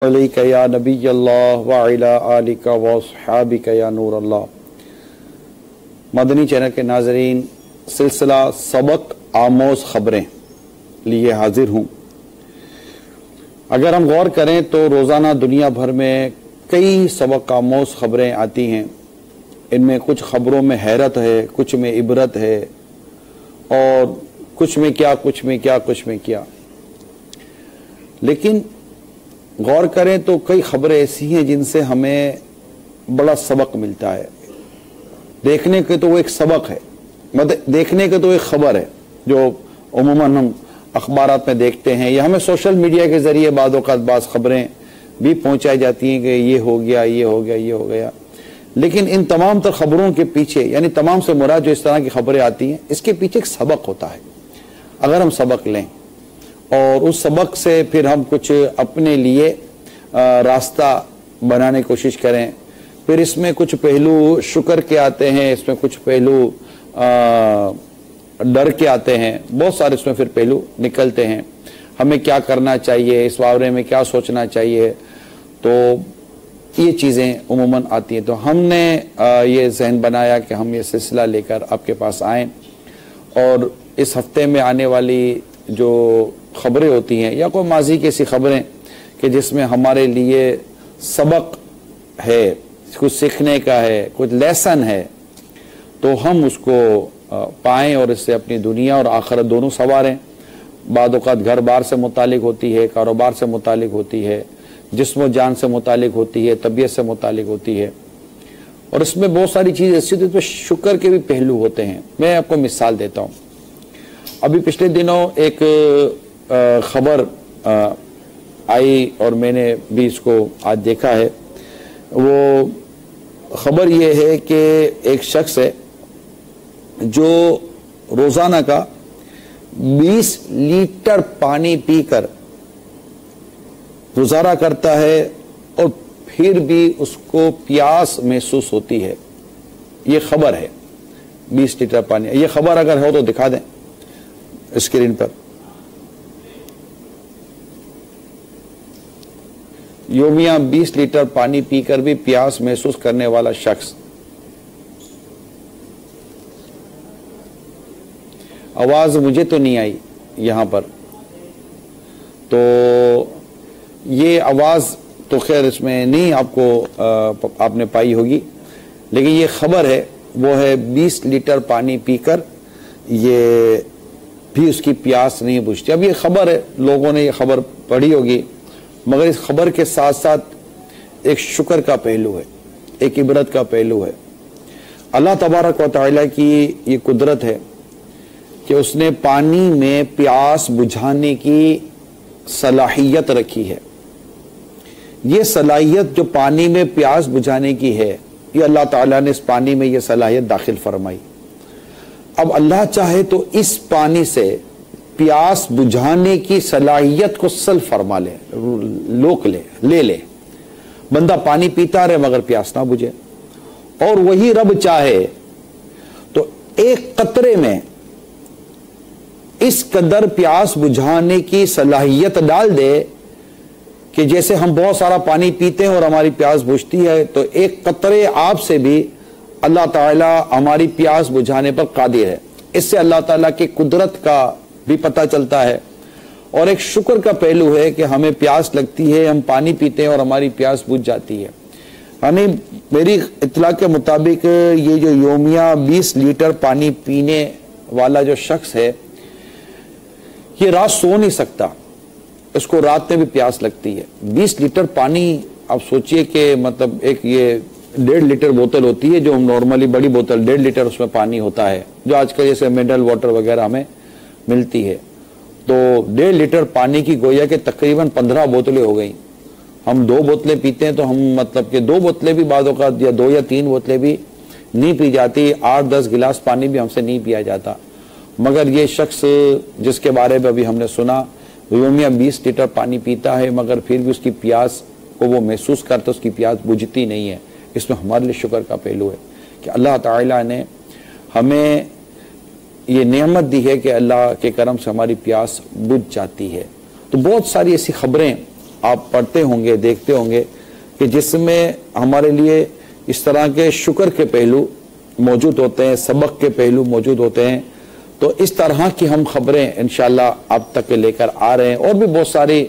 अलैका या नबी अल्लाह व अला आलिका व अस्हाबिका या नूर अल्लाह। मदनी चैनल के नाजरीन, सिलसिला सबक आमोज़ ख़बरें लिए हाजिर हूँ। अगर हम गौर करें तो रोज़ाना दुनिया भर में कई सबक आमोज़ ख़बरें आती हैं। इनमें कुछ ख़बरों में हैरत है, कुछ में इबरत है और कुछ में क्या। लेकिन गौर करें तो कई खबरें ऐसी हैं जिनसे हमें बड़ा सबक मिलता है। देखने के तो वो एक सबक है, मतलब देखने के तो एक खबर है जो उमूमन हम अखबारात में देखते हैं, या हमें सोशल मीडिया के ज़रिए बाज़ खबरें भी पहुंचाई जाती हैं कि ये हो गया। लेकिन इन तमाम तर खबरों के पीछे, यानी तमाम से मुराद जो इस तरह की खबरें आती हैं, इसके पीछे एक सबक होता है। अगर हम सबक लें और उस सबक से फिर हम कुछ अपने लिए रास्ता बनाने की कोशिश करें, फिर इसमें कुछ पहलू शुक्र के आते हैं, इसमें कुछ पहलू डर के आते हैं, बहुत सारे इसमें फिर पहलू निकलते हैं। हमें क्या करना चाहिए, इस बारे में क्या सोचना चाहिए, तो ये चीज़ें उमूमन आती हैं। तो हमने ये जहन बनाया कि हम ये सिलसिला लेकर आपके पास आएँ और इस हफ्ते में आने वाली जो खबरें होती हैं या कोई माजी की ऐसी खबरें कि जिसमें हमारे लिए सबक है, कुछ सीखने का है, कुछ लेसन है, तो हम उसको पाएँ और इससे अपनी दुनिया और आखिरत दोनों संवारें। बाद औक़ात घर बार से मुतालिक होती है, कारोबार से मुतालिक होती है, जिस्म व जान से मुतालिक होती है, तबीयत से मुतालिक होती है, और इसमें बहुत सारी चीज़ ऐसी होती है तो शुक्र के भी पहलू होते हैं। मैं आपको मिसाल देता हूँ। अभी पिछले दिनों एक खबर आई और मैंने भी इसको आज देखा है। वो खबर ये है कि एक शख्स है जो रोज़ाना का 20 लीटर पानी पीकर गुजारा करता है और फिर भी उसको प्यास महसूस होती है। ये खबर है, 20 लीटर पानी। ये खबर अगर हो तो दिखा दें स्क्रीन पर। योमिया 20 लीटर पानी पीकर भी प्यास महसूस करने वाला शख्स। आवाज मुझे तो नहीं आई यहां पर, तो ये आवाज तो खैर इसमें नहीं आपको आपने पाई होगी, लेकिन ये खबर है वो है 20 लीटर पानी पीकर ये भी उसकी प्यास नहीं बुझती। अब ये खबर है, लोगों ने ये खबर पढ़ी होगी, मगर इस खबर के साथ साथ एक शुक्र का पहलू है, एक इबरत का पहलू है। अल्लाह तबारक व तआला की ये कुदरत है कि उसने पानी में प्यास बुझाने की सलाहियत रखी है। ये सलाहियत जो पानी में प्यास बुझाने की है, ये अल्लाह ताला ने इस पानी में ये सलाहियत दाखिल फरमाई। अब अल्लाह चाहे तो इस पानी से प्यास बुझाने की सलाहियत को सल्ब फरमा ले, ले ले। बंदा पानी पीता रहे मगर प्यास ना बुझे। और वही रब चाहे तो एक कतरे में इस कदर प्यास बुझाने की सलाहियत डाल दे कि जैसे हम बहुत सारा पानी पीते हैं और हमारी प्यास बुझती है, तो एक कतरे आप से भी अल्लाह ताला हमारी प्यास बुझाने पर कादिर है। इससे अल्लाह ताला की कुदरत का भी पता चलता है और एक शुक्र का पहलू है कि हमें प्यास लगती है, हम पानी पीते हैं और हमारी प्यास बुझ जाती है। यानी मेरी इत्तला के मुताबिक ये जो योमिया 20 लीटर पानी पीने वाला जो शख्स है, ये रात सो नहीं सकता, इसको रात में भी प्यास लगती है। 20 लीटर पानी, आप सोचिए कि मतलब एक ये 1.5 लीटर बोतल होती है, जो हम नॉर्मली बड़ी बोतल 1.5 लीटर उसमें पानी होता है, जो आजकल जैसे मिनरल वाटर वगैरह हमें मिलती है। तो 1.5 लीटर पानी की गोया के तकरीबन 15 बोतलें हो गई। हम 2 बोतलें पीते हैं तो हम मतलब कि 2 बोतलें भी बाद औक़ात या 2 या 3 बोतलें भी नहीं पी जाती, 8-10 गिलास पानी भी हमसे नहीं पिया जाता। मगर ये शख्स जिसके बारे में अभी हमने सुना, योमिया 20 लीटर पानी पीता है मगर फिर भी उसकी प्यास को वो महसूस करता, उसकी प्यास बुझती नहीं है। इसमें हमारे लिए शुक्र का पहलू है कि अल्लाह ताला ने हमें ये नेमत दी है कि अल्लाह के करम से हमारी प्यास बुझ जाती है। तो बहुत सारी ऐसी खबरें आप पढ़ते होंगे, देखते होंगे कि जिसमें हमारे लिए इस तरह के शुक्र के पहलू मौजूद होते हैं, सबक के पहलू मौजूद होते हैं। तो इस तरह की हम खबरें इंशाल्लाह आप तक के लेकर आ रहे हैं। और भी बहुत सारी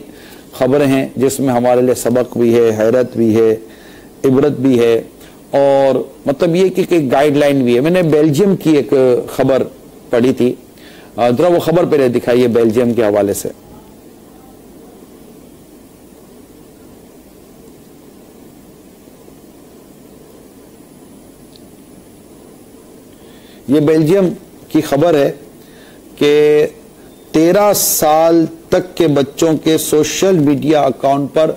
खबरें हैं जिसमें हमारे लिए सबक भी है, हैरत भी है, इबरत भी है, और मतलब ये कि गाइडलाइन भी है। मैंने बेल्जियम की एक खबर पढ़ी थी, जरा वो खबर पहले दिखाइए बेल्जियम के हवाले से। ये बेल्जियम की खबर है कि 13 साल तक के बच्चों के सोशल मीडिया अकाउंट पर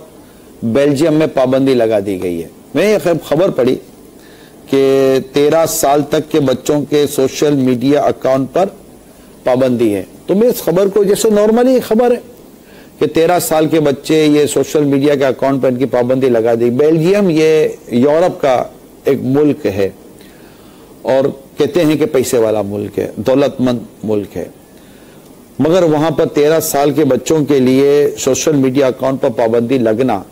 बेल्जियम में पाबंदी लगा दी गई है। मैंने ये खबर पढ़ी कि 13 साल तक के बच्चों के सोशल मीडिया अकाउंट पर पाबंदी है। तो मैं इस खबर को, जैसे नॉर्मली खबर है कि 13 साल के बच्चे ये सोशल मीडिया के अकाउंट पर इनकी पाबंदी लगा दी। बेल्जियम ये यूरोप का एक मुल्क है और कहते हैं कि पैसे वाला मुल्क है, दौलतमंद मुल्क है, मगर वहां पर 13 साल के बच्चों के लिए सोशल मीडिया अकाउंट पर पाबंदी लगना,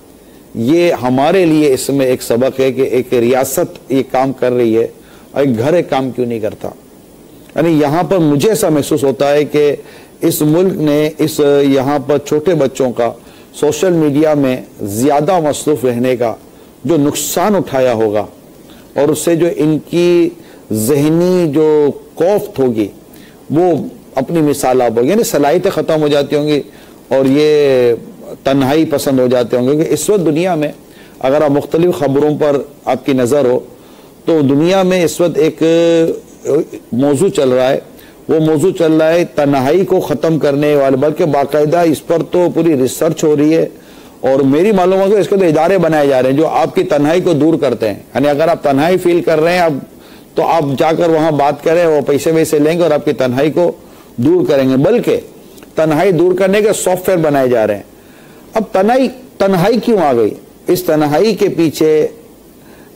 ये हमारे लिए इसमें एक सबक है कि एक रियासत ये काम कर रही है और एक घर एक काम क्यों नहीं करता। यानी यहाँ पर मुझे ऐसा महसूस होता है कि इस मुल्क ने इस यहाँ पर छोटे बच्चों का सोशल मीडिया में ज्यादा मसरूफ रहने का जो नुकसान उठाया होगा और उससे जो इनकी जहनी जो खौफ होगी वो अपनी मिसाल आप होगी, यानी सलाहियतें ख़त्म हो जाती होंगी और ये तन्हाई पसंद हो जाते होंगे। कि इस वक्त दुनिया में अगर आप मुख्तलिफ खबरों पर आपकी नज़र हो तो दुनिया में इस वक्त एक मौजू चल रहा है, वो मौजू चल रहा है तन्हाई को ख़त्म करने वाले, बल्कि बाकायदा इस पर तो पूरी रिसर्च हो रही है और मेरी मालूम है कि इसके तो इदारे बनाए जा रहे हैं जो आपकी तन्हाई को दूर करते हैं। यानी अगर आप तन्हाई फील कर रहे हैं आप, तो आप जाकर वहां बात करें, वो पैसे वैसे लेंगे और आपकी तन्हाई को दूर करेंगे। बल्कि तन्हाई दूर करने के सॉफ्टवेयर बनाए जा रहे हैं। अब तन्हाई क्यों आ गई? इस तन्हाई के पीछे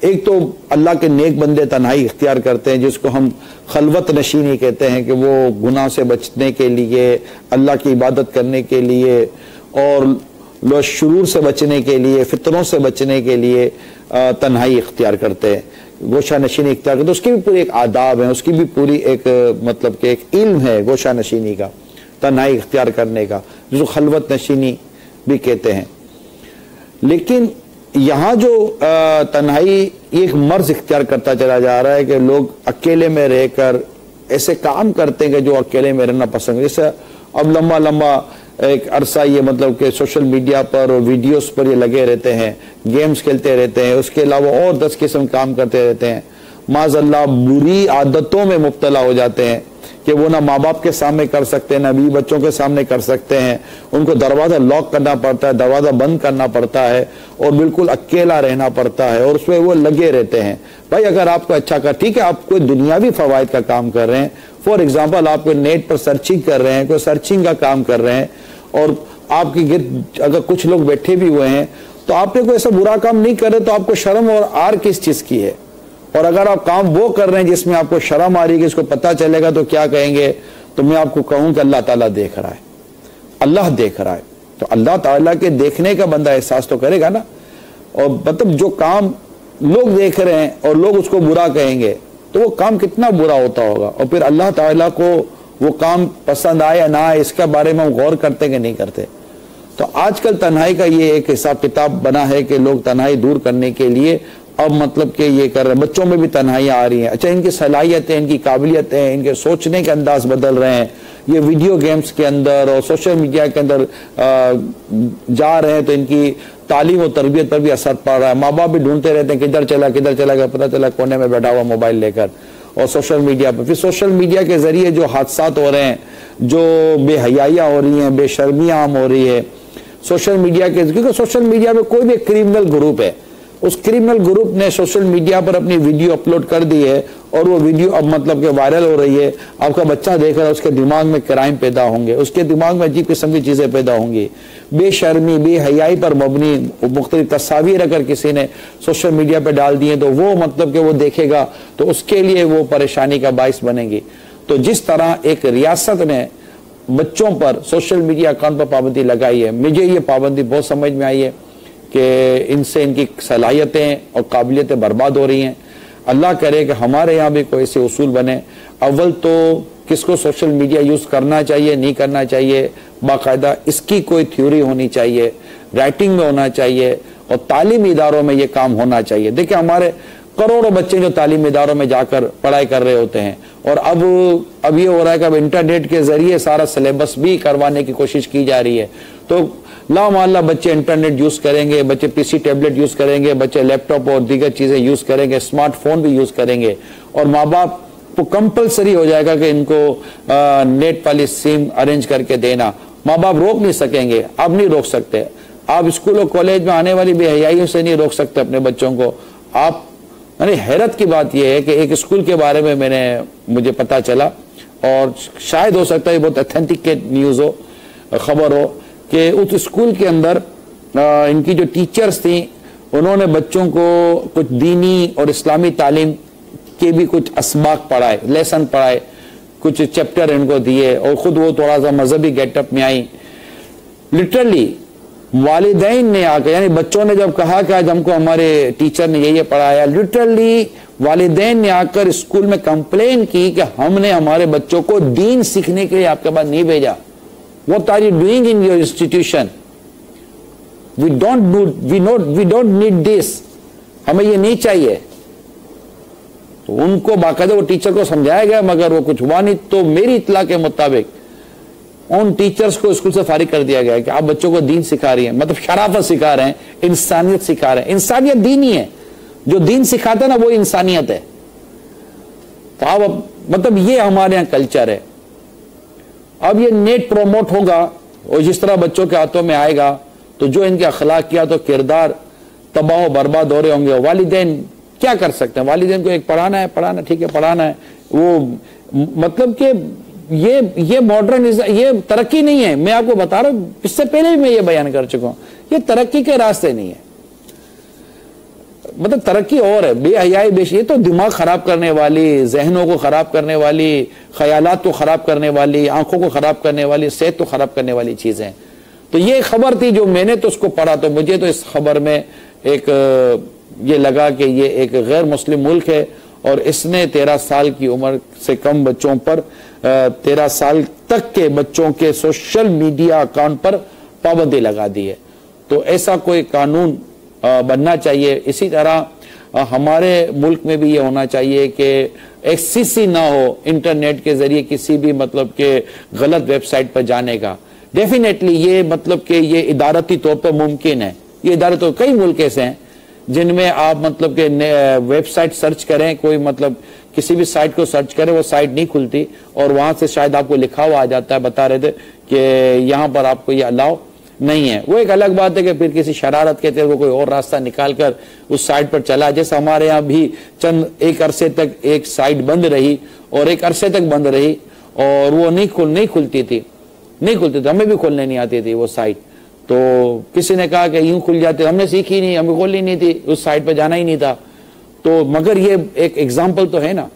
एक तो अल्लाह के नेक बंदे तन्हाई इख्तियार करते हैं जिसको हम खलवत नशीनी कहते हैं, कि वो गुनाह से बचने के लिए, अल्लाह की इबादत करने के लिए और शुरूर से बचने के लिए, फितरों से बचने के लिए तन्हाई इख्तियार करते हैं, गोशा नशीनी इख्तियार करते हैं। उसकी भी पूरी एक आदाब है, उसकी भी पूरी एक मतलब कि एक इल्म है गोशा नशीनी का, तन्हाई इख्तियार करने का, जिसको खलवत नशीनी भी कहते हैं। लेकिन यहाँ जो तन्हाई एक मर्ज इख्तियार करता चला जा रहा है कि लोग अकेले में रहकर ऐसे काम करते हैं कि जो अकेले में रहना पसंद है। जैसे अब लंबा लंबा एक अरसा ये मतलब कि सोशल मीडिया पर और वीडियोस पर ये लगे रहते हैं, गेम्स खेलते रहते हैं, उसके अलावा और 10 किस्म काम करते रहते हैं। माज़अल्लाह बुरी आदतों में मुब्तला हो जाते हैं कि वो ना माँ बाप के सामने कर सकते हैं, ना बीवी बच्चों के सामने कर सकते हैं। उनको दरवाज़ा लॉक करना पड़ता है, दरवाज़ा बंद करना पड़ता है और बिल्कुल अकेला रहना पड़ता है और उसमें वो लगे रहते हैं। भाई अगर आपको अच्छा कर, ठीक है, आप कोई दुनियावी फ़वाइद का काम कर रहे हैं, फॉर एग्जाम्पल आप कोई नेट पर सर्चिंग कर रहे हैं, कोई सर्चिंग का काम कर रहे हैं और आपके गिर्द अगर कुछ लोग बैठे भी हुए हैं तो आपने कोई ऐसा बुरा काम नहीं कर रहे तो आपको शर्म और आर किस चीज़ की है? और अगर आप काम वो कर रहे हैं जिसमें आपको शर्म आ रही है कि इसको पता चलेगा तो क्या कहेंगे, तो मैं आपको कहूं कि अल्लाह ताला देख रहा है, अल्लाह देख रहा है। तो अल्लाह ताला के देखने का बंदा एहसास तो करेगा ना। और मतलब जो काम लोग देख रहे हैं और लोग उसको बुरा कहेंगे तो वो काम कितना बुरा होता होगा। और फिर अल्लाह ताला को वो काम पसंद आए या ना आए इसके बारे में हम गौर करते कि नहीं करते। तो आजकल तन्हाई का ये एक हिसाब किताब बना है कि लोग तन्हाई दूर करने के लिए अब मतलब कि ये कर रहे हैं। बच्चों में भी तन्हाइयाँ आ रही हैं। अच्छा, इनकी सलाहियतें, इनकी काबिलियतें, इनके सोचने के अंदाज बदल रहे हैं। ये वीडियो गेम्स के अंदर और सोशल मीडिया के अंदर जा रहे हैं तो इनकी तालीम और तरबियत पर भी असर पड़ रहा है। माँ बाप भी ढूंढते रहते हैं किधर चला पता चला कोने में बैठा हुआ मोबाइल लेकर और सोशल मीडिया पर। फिर सोशल मीडिया के जरिए जो हादसात हो रहे हैं, जो बेहयाइयाँ हो रही हैं, बेशर्मियाँ आम हो रही है सोशल मीडिया के, क्योंकि सोशल मीडिया में कोई भी क्रिमिनल ग्रुप है, उस क्रिमिनल ग्रुप ने सोशल मीडिया पर अपनी वीडियो अपलोड कर दी है और वो वीडियो अब मतलब कि वायरल हो रही है। आपका बच्चा देख रहा है, उसके दिमाग में क्राइम पैदा होंगे, उसके दिमाग में अजीब किस्म की चीज़ें पैदा होंगी। बेशर्मी, बेहयाई पर मबनी मुख्तलिफ तस्वीर अगर किसी ने सोशल मीडिया पर डाल दी है तो वो मतलब कि वो देखेगा तो उसके लिए वो परेशानी का बाइस बनेगी। तो जिस तरह एक रियासत ने बच्चों पर सोशल मीडिया अकाउंट पर पाबंदी लगाई है, मुझे ये पाबंदी बहुत समझ में आई है कि इनसे इनकी सलाहियतें और काबिलियतें बर्बाद हो रही हैं। अल्लाह करे कि हमारे यहाँ भी कोई ऐसे उसूल बने। अव्वल तो किसको सोशल मीडिया यूज़ करना चाहिए, नहीं करना चाहिए, बाकायदा इसकी कोई थ्योरी होनी चाहिए, राइटिंग में होना चाहिए और तालीमी इदारों में ये काम होना चाहिए। देखिए हमारे करोड़ों बच्चे जो तालीमी इदारों में जाकर पढ़ाई कर रहे होते हैं और अब ये हो रहा है कि अब इंटरनेट के जरिए सारा सिलेबस भी करवाने की कोशिश की जा रही है। तो लामाल्ला बच्चे इंटरनेट यूज करेंगे, बच्चे पीसी टैबलेट यूज करेंगे, बच्चे लैपटॉप और दीगर चीजें यूज करेंगे, स्मार्टफोन भी यूज करेंगे और माँ बाप को कंपलसरी हो जाएगा कि इनको नेट वाली सिम अरेंज करके देना। माँ बाप रोक नहीं सकेंगे, आप नहीं रोक सकते। आप स्कूल और कॉलेज में आने वाली बेहयाइयों से नहीं रोक सकते अपने बच्चों को। आप यानी हैरत की बात यह है कि एक स्कूल के बारे में मुझे पता चला और शायद हो सकता है बहुत ऑथेंटिकेट न्यूज हो, खबर हो, कि उस स्कूल के अंदर इनकी जो टीचर्स थी उन्होंने बच्चों को कुछ दीनी और इस्लामी तालीम के भी कुछ असबाक पढ़ाए, लेसन पढ़ाए, कुछ चैप्टर इनको दिए और खुद वो थोड़ा सा मजहबी गेटअप में आई। लिटरली वालिदैन ने आकर, यानी बच्चों ने जब कहा कि आज हमको हमारे टीचर ने ये पढ़ाया, लिटरली वालिदैन ने आकर स्कूल में कंप्लेन की कि हमने हमारे बच्चों को दीन सीखने के लिए आपके पास नहीं भेजा। What are you doing in your institution? We don't need this. हमें ये नहीं चाहिए। तो उनको बाकायदा वो टीचर को समझाया गया, मगर वो कुछ हुआ नहीं। तो मेरी इत्तला के मुताबिक उन टीचर्स को स्कूल से फारिग कर दिया गया कि आप बच्चों को दीन सिखा रही हैं, मतलब शराफत सिखा रहे हैं, इंसानियत सिखा रहे हैं। इंसानियत दीन ही है, जो दीन सिखाता है ना वो इंसानियत है। तो आप मतलब ये हमारे यहाँ कल्चर है। अब ये नेट प्रोमोट होगा और जिस तरह बच्चों के हाथों में आएगा तो जो इनके अखलाकियात और किरदार तबाह बर्बाद हो रहे होंगे, वालिदैन क्या कर सकते हैं? वालिदैन को एक पढ़ाना ठीक है, पढ़ाना है, वो मतलब कि ये मॉडर्निज्म, ये तरक्की नहीं है। मैं आपको बता रहा हूं, इससे पहले भी मैं ये बयान कर चुका हूं, ये तरक्की के रास्ते नहीं है। मतलब तरक्की और है, बेहयाई ये तो दिमाग खराब करने वाली, जहनों को खराब करने वाली, ख्यालात को खराब करने वाली, आंखों को खराब करने वाली, सेहत को खराब करने वाली चीजें। तो ये खबर थी जो मैंने तो उसको पढ़ा, तो मुझे तो इस खबर में एक ये लगा कि ये एक गैर मुस्लिम मुल्क है और इसने 13 साल की उम्र से कम बच्चों पर 13 साल तक के बच्चों के सोशल मीडिया अकाउंट पर पाबंदी लगा दी है। तो ऐसा कोई कानून बनना चाहिए। इसी तरह हमारे मुल्क में भी ये होना चाहिए कि एक्सेस ना हो इंटरनेट के जरिए किसी भी मतलब के गलत वेबसाइट पर जाने का। डेफिनेटली ये मतलब कि ये इदारती तौर पर मुमकिन है। ये इदारत तो कई मुल्क ऐसे हैं जिनमें आप मतलब के वेबसाइट सर्च करें, कोई मतलब किसी भी साइट को सर्च करें, वो साइट नहीं खुलती और वहां से शायद आपको लिखा हुआ आ जाता है, बता रहे थे कि यहाँ पर आपको ये अलाउ नहीं है। वो एक अलग बात है कि फिर किसी शरारत के तहत वो कोई और रास्ता निकाल कर उस साइट पर चला। जैसे हमारे यहाँ भी एक अरसे तक एक साइट बंद रही और एक अरसे तक बंद रही और वो नहीं खुलती थी, हमें भी खोलने नहीं आती थी वो साइट। तो किसी ने कहा कि यूं खुल जाते, हमने सीखी नहीं, हमें खोलनी नहीं थी, उस साइट पर जाना ही नहीं था। तो मगर ये एक एग्जाम्पल तो है ना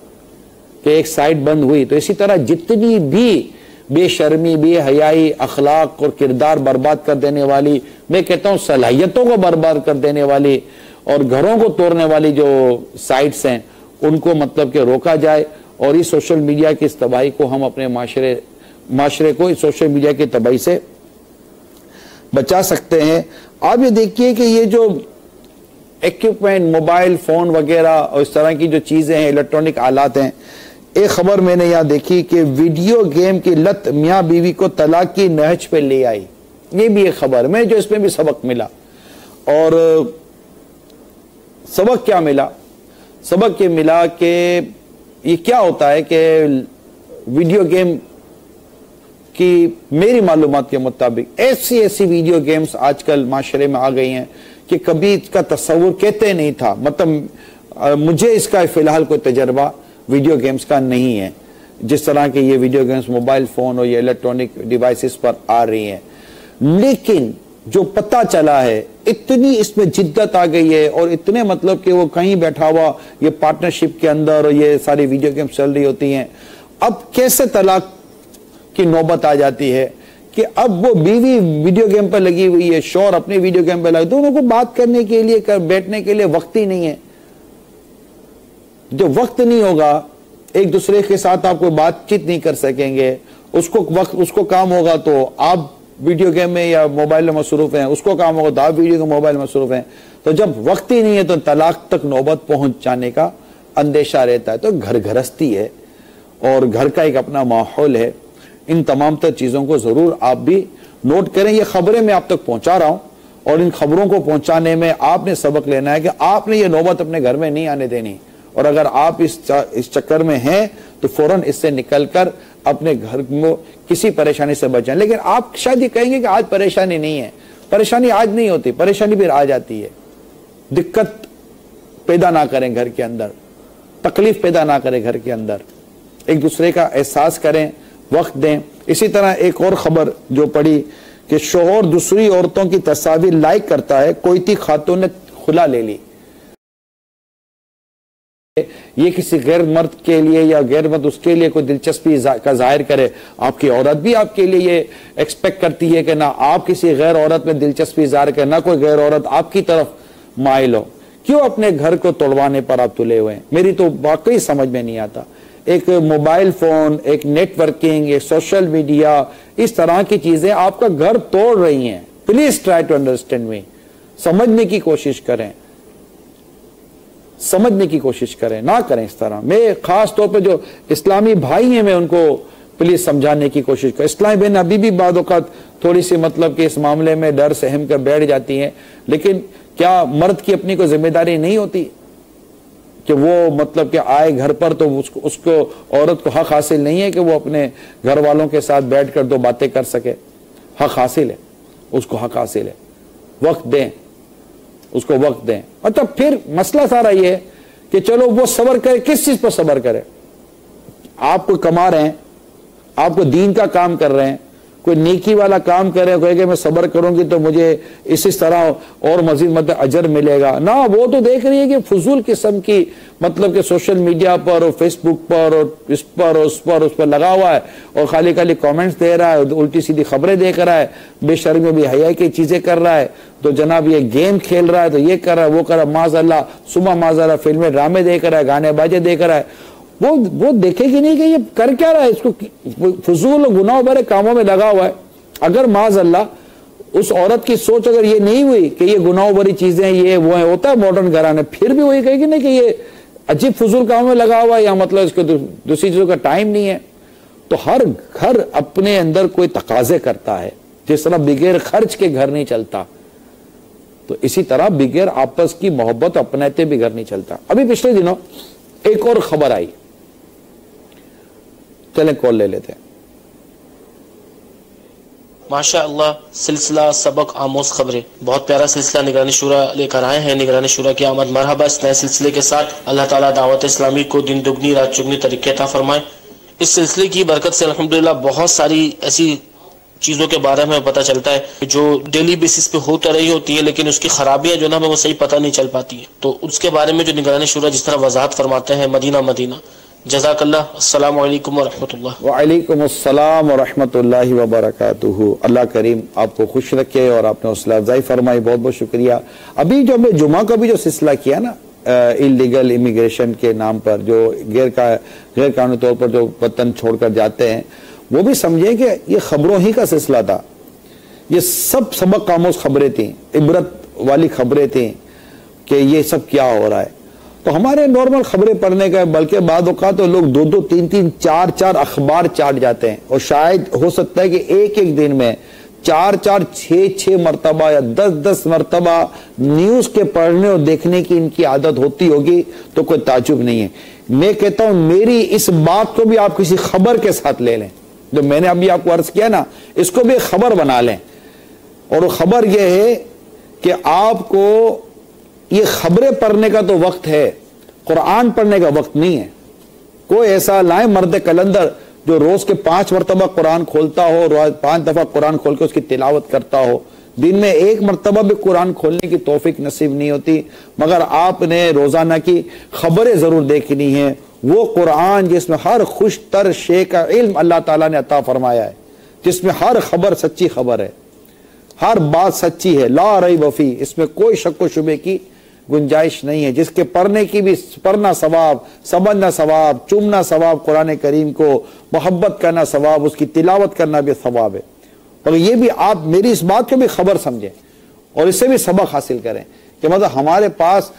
कि एक साइट बंद हुई। तो इसी तरह जितनी भी बेशर्मी, बेहयाई, अखलाक और किरदार बर्बाद कर देने वाली, मैं कहता हूं सलाहियतों को बर्बाद कर देने वाली और घरों को तोड़ने वाली जो साइट्स हैं उनको मतलब कि रोका जाए और इस सोशल मीडिया की इस तबाही को हम अपने माशरे को इस सोशल मीडिया की तबाही से बचा सकते हैं। आप ये देखिए कि ये जो इक्विपमेंट, मोबाइल फोन वगैरह और इस तरह की जो चीजें हैं, इलेक्ट्रॉनिक आलात हैं, एक खबर मैंने यहां देखी कि वीडियो गेम की लत मियां बीवी को तलाक की नहज पे ले आई। ये भी एक खबर में जो इसमें भी सबक मिला। और सबक क्या मिला? सबक ये मिला कि ये क्या होता है कि वीडियो गेम कि मेरी मालूमात के मुताबिक ऐसी वीडियो गेम्स आजकल माशरे में आ गई हैं कि कभी इसका तस्वुर कहते नहीं था। मतलब मुझे इसका फिलहाल कोई तजर्बा वीडियो गेम्स का नहीं है, जिस तरह के ये वीडियो गेम्स मोबाइल फोन और ये इलेक्ट्रॉनिक डिवाइसेस पर आ रही हैं। लेकिन जो पता चला है, इतनी इसमें जिद्दत आ गई है और इतने मतलब कि वो कहीं बैठा हुआ ये पार्टनरशिप के अंदर और ये सारी वीडियो गेम्स चल रही होती हैं। अब कैसे तलाक की नौबत आ जाती है कि अब वो बीवी वीडियो गेम पर लगी हुई है, शौहर अपने वीडियो गेम पर लगे, दोनों को बात करने के लिए बैठने के लिए वक्त ही नहीं है। जो वक्त नहीं होगा, एक दूसरे के साथ आप कोई बातचीत नहीं कर सकेंगे, उसको काम होगा तो आप वीडियो गेम में या मोबाइल में मसरूफ हैं, उसको काम होगा तो आप वीडियो गेम मोबाइल में मसरूफ हैं। तो जब वक्त ही नहीं है तो तलाक तक नौबत पहुंच जाने का अंदेशा रहता है। तो घर गृहस्थी है और घर का एक अपना माहौल है। इन तमाम तर चीजों को जरूर आप भी नोट करें। ये खबरें मैं आप तक पहुंचा रहा हूं और इन खबरों को पहुंचाने में आपने सबक लेना है कि आपने ये नौबत अपने घर में नहीं आने देनी। और अगर आप इस चक्कर में हैं तो फौरन इससे निकलकर अपने घर को किसी परेशानी से बचाएं। लेकिन आप शायद ये कहेंगे कि आज परेशानी नहीं है। परेशानी आज नहीं होती, परेशानी फिर आ जाती है। दिक्कत पैदा ना करें घर के अंदर, तकलीफ पैदा ना करें घर के अंदर, एक दूसरे का एहसास करें, वक्त दें। इसी तरह एक और खबर जो पड़ी कि शोहर दूसरी औरतों की तस्वीर लाइक करता है, कोई खातून ने खुला ले ली। ये किसी गैर मर्द के लिए या गैर मर्द उसके लिए कोई दिलचस्पी का जाहिर करे। आपकी औरत भी आपके लिए ये एक्सपेक्ट करती है कि ना आप किसी गैर औरत में दिलचस्पी जाहिर करें, ना कोई गैर औरत आपकी तरफ माइल हो। क्यों अपने घर को तोड़वाने पर आप तुले हुए हैं? मेरी तो वाकई समझ में नहीं आता। एक मोबाइल फोन, एक नेटवर्किंग, एक सोशल मीडिया, इस तरह की चीजें आपका घर तोड़ रही हैं। Please try to understand me. समझने की कोशिश करें, समझने की कोशिश करें, ना करें इस तरह। मैं खास तौर पे जो इस्लामी भाई हैं मैं उनको प्लीज समझाने की कोशिश करें। इस्लामी बहन अभी भी बाद औक़ात थोड़ी सी मतलब कि इस मामले में डर सहम कर बैठ जाती हैं। लेकिन क्या मर्द की अपनी कोई जिम्मेदारी नहीं होती कि वो मतलब कि आए घर पर तो उसको औरत को हक हासिल नहीं है कि वो अपने घर वालों के साथ बैठकर दो बातें कर सके? हक हासिल है, उसको हक हासिल है। वक्त दें, उसको वक्त दें। मतलब फिर मसला सारा ये है कि चलो वो सब्र करे। किस चीज पर सब्र करे? आपको कमा रहे हैं, आपको दीन का काम कर रहे हैं, कोई नेकी वाला काम कर रहे हैं, कहेंगे मैं सब्र करूंगी तो मुझे इस तरह और मजीद मतलब अजर मिलेगा ना। वो तो देख रही है कि फजूल किस्म की मतलब कि सोशल मीडिया पर और फेसबुक पर और इस पर और उस पर लगा हुआ है और खाली खाली कमेंट्स दे रहा है, उल्टी सीधी खबरें देख रहा है, बेशर्मी भी हया की चीजें कर रहा है। तो जनाब ये गेम खेल रहा है, तो ये कर रहा है, वो कर रहा है, माज़अल्लाह सुबह माज़अल्लाह फिल्में ड्रामे देख रहा है, गाने बाजे देख रहा है। वो देखेगी नहीं कि ये कर क्या रहा है, इसको फजूल गुनाह भरे कामों में लगा हुआ है। अगर माज़अल्लाह उस औरत की सोच अगर ये नहीं हुई कि ये गुनाह भरी चीजें ये वो है, होता है मॉडर्न घराने, फिर भी वही कहेगी नहीं कि ये अजीब फजूल कामों में लगा हुआ है या मतलब इसको दूसरी चीजों का टाइम नहीं है। तो हर घर अपने अंदर कोई तकाजे करता है। जिस तरह बगैर खर्च के घर नहीं चलता, तो इसी तरह बगैर आपस की मोहब्बत अपनाते भी घर नहीं चलता। अभी पिछले दिनों एक और खबर आई, चलें कॉल ले लेते हैं। माशाअल्लाह, सिलसिला सबक आमोज खबरें, बहुत प्यारा सिलसिला निगरानी शुरा लेकर आए हैं। निगरानी शुरा की आमद मरहबा इस नए सिलसिले के साथ। अल्लाह ताला दावत इस्लामी को दिन दुगनी रात चुगनी तरीके अता फरमाए। इस सिलसिले की बरकत से अल्हम्दुलिल्लाह बहुत सारी ऐसी चीज़ों के बारे में पता चलता है जो डेली बेसिस पे होता रही होती है, लेकिन उसकी खराबियां जो ना हमें वो सही पता नहीं चल पाती है। तो उसके बारे में जो निगरानी शुरा जिस तरह वजाहत फरमाते हैं मदीना मदीना। जज़ाकल्लाह। अस्सलामु अलैकुम व रहमतुल्लाह। व अलैकुम अस्सलाम व रहमतुल्लाहि व बरकातुहू। अल्लाह करीम आपको खुश रखे और आपने हौसला अफजाई फरमाई, बहुत बहुत शुक्रिया। अभी जो हमने जुमा का भी जो सिलसिला किया ना, इलीगल इमिग्रेशन के नाम पर जो गैर कानूनी तौर पर जो वतन छोड़कर जाते हैं, वो भी समझे कि ये खबरों ही का सिलसिला था। ये सब सबक आमोज खबरें थी, इबरत वाली खबरें थी कि ये सब क्या हो रहा है। तो हमारे नॉर्मल खबरें पढ़ने का, बल्कि बाद औक़ात तो लोग 2-2, 3-3, 4-4 अखबार चाट जाते हैं। और शायद हो सकता है कि एक दिन में 4-4, 6-6 मरतबा या 10-10 मरतबा न्यूज के पढ़ने और देखने की इनकी आदत होती होगी, तो कोई ताजुब नहीं है। मैं कहता हूं मेरी इस बात को भी आप किसी खबर के साथ ले लें, जो मैंने अभी आपको अर्ज किया ना, इसको भी खबर बना लें। और वो खबर यह है कि आपको ये खबरें पढ़ने का तो वक्त है, कुरान पढ़ने का वक्त नहीं है। कोई ऐसा लाए मर्द कलंदर जो रोज के 5 मरतबा कुरान खोलता हो, रोज 5 दफा कुरान खोल के उसकी तिलावत करता हो। दिन में 1 मरतबा भी कुरान खोलने की तौफीक नसीब नहीं होती, मगर आपने रोजाना की खबरें जरूर देखनी है, वो कुरान जिसमें हर खुश तर शे का इल्म अल्लाह ताला ने अता फरमाया है, जिसमें हर खबर सच्ची खबर है, हर बात सच्ची है, ला रैब फी, इसमें कोई शक व शुबे की गुंजाइश नहीं है, जिसके पढ़ने की भी पढ़ना सवाब, समझना सवाब, चूमना सवाब, कुरान करीम को मोहब्बत करना सवाब, उसकी तिलावत करना भी सवाब है। और ये भी आप मेरी इस बात को भी खबर समझें और इससे भी सबक हासिल करें कि मतलब हमारे पास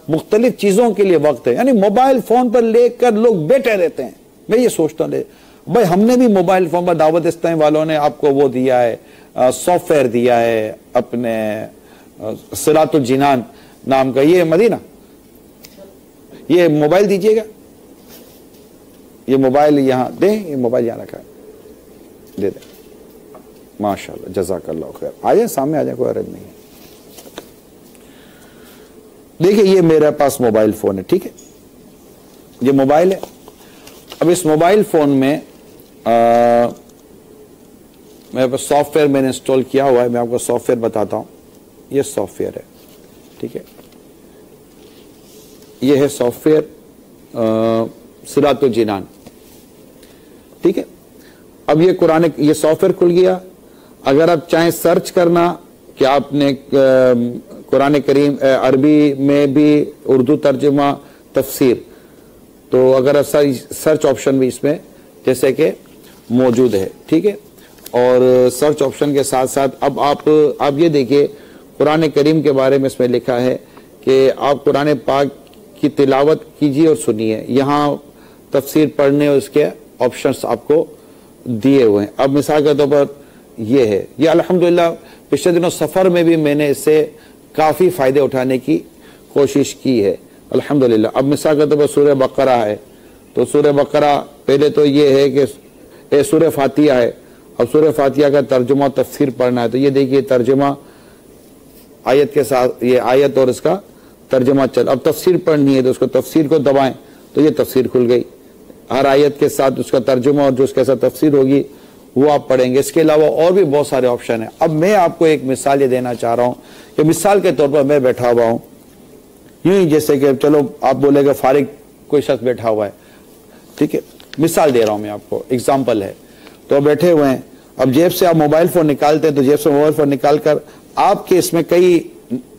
मुख्तलिफ चीज़ों के लिए वक्त है। यानी मोबाइल फ़ोन पर लेकर लोग बैठे रहते हैं। मैं ये सोचता हूँ भाई हमने भी मोबाइल फ़ोन पर दावत इस्लामी वालों ने आपको वो दिया है, सॉफ्टवेयर दिया है अपने सिरातुल जिनान नाम का। ये मदीना, ये मोबाइल दीजिएगा, ये मोबाइल यहाँ दें, ये मोबाइल यहाँ रखा है, दे दें। माशाल्लाह, जज़ाकल्लाह खैर। आ जाए सामने, आ जाए, कोई अर्ज नहीं है। देखिए ये मेरे पास मोबाइल फोन है, ठीक है, ये मोबाइल है। अब इस मोबाइल फोन में मेरे पास सॉफ्टवेयर मैंने इंस्टॉल किया हुआ है। मैं आपको सॉफ्टवेयर बताता हूँ। ये सॉफ्टवेयर है, ठीक है, ये है सॉफ्टवेयर सिरातुल जिनान, ठीक है। अब ये कुरान, ये सॉफ्टवेयर खुल गया। अगर आप चाहें सर्च करना कि आपने कुरान करीम अरबी में भी उर्दू तर्जुमा तफसीर, तो अगर सर्च ऑप्शन भी इसमें जैसे कि मौजूद है, ठीक है। और सर्च ऑप्शन के साथ साथ अब आप ये देखिए कुरान करीम के बारे में इसमें लिखा है कि आप कुरान पाक की तिलावत कीजिए और सुनिए। यहाँ तफसीर पढ़ने और उसके ऑप्शंस आपको दिए हुए हैं। अब मिसाल के तौर पर ये है, ये अल्हम्दुलिल्लाह पिछले दिनों सफ़र में भी मैंने इससे काफ़ी फ़ायदे उठाने की कोशिश की है अल्हम्दुलिल्लाह। अब मिसाल के तौर पर सूरह बकरा है, तो सूरह बकरा पहले तो ये है कि सूरह फातिहा है। अब सूरह फातिहा का तर्जुमा तफसीर पढ़ना है, तो ये देखिए तर्जुमा आयत के साथ, ये आयत और इसका तर्जुमा चल। अब तफसीर पढ़नी है तो उसको तफसीर को दबाएं तो ये तफसीर खुल गई। हर आयत के साथ उसका तर्जुमा और जो उसके साथ तफसीर होगी वो आप पढ़ेंगे। इसके अलावा और भी बहुत सारे ऑप्शन हैं। अब मैं आपको एक मिसाल ये देना चाह रहा हूँ कि मिसाल के तौर पर मैं बैठा हुआ हूँ यूं ही, जैसे कि चलो आप बोलेगा फारिग कोई शख्स बैठा हुआ है, ठीक है, मिसाल दे रहा हूँ मैं आपको, एग्जाम्पल है। तो बैठे हुए हैं, अब जेब से आप मोबाइल फ़ोन निकालते हैं तो जेब से मोबाइल फ़ोन निकाल कर आपके इसमें कई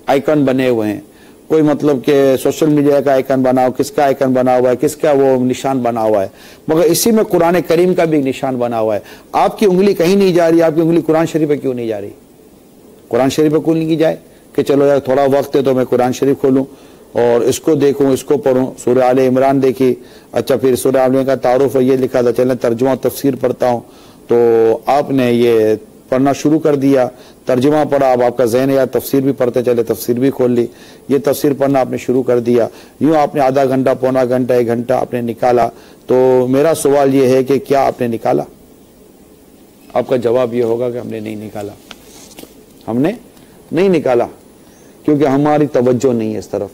आइकन बने हुए हैं। कोई मतलब कि सोशल मीडिया का आइकन बना हो, किसका आइकन बना हुआ है, किसका वो निशान बना हुआ है, मगर इसी में कुरान करीम का भी निशान बना हुआ है। आपकी उंगली कहीं नहीं जा रही, आपकी उंगली कुरान शरीफ पे क्यों नहीं जा रही? कुरान शरीफ पे क्यों नहीं जाए कि चलो यार थोड़ा वक्त है तो मैं कुरान शरीफ खोलूँ और इसको देखूँ, इसको पढ़ूँ। सूरह आले इमरान देखी, अच्छा फिर सूरह आले का तारुफ ये लिखा था, चलें तर्जुमा तफसीर पढ़ता हूँ, तो आपने ये पढ़ना शुरू कर दिया, तर्जुमा पढ़ा, अब आपका ज़हन या तफसीर भी पढ़ते चले, तफसीर भी खोल ली, ये तफसीर पढ़ना आपने शुरू कर दिया। यूँ आपने आधा घंटा, पौना घंटा, 1 घंटा आपने निकाला। तो मेरा सवाल ये है कि क्या आपने निकाला? आपका जवाब ये होगा कि हमने नहीं निकाला, हमने नहीं निकाला, क्योंकि हमारी तवज्जो नहीं है इस तरफ।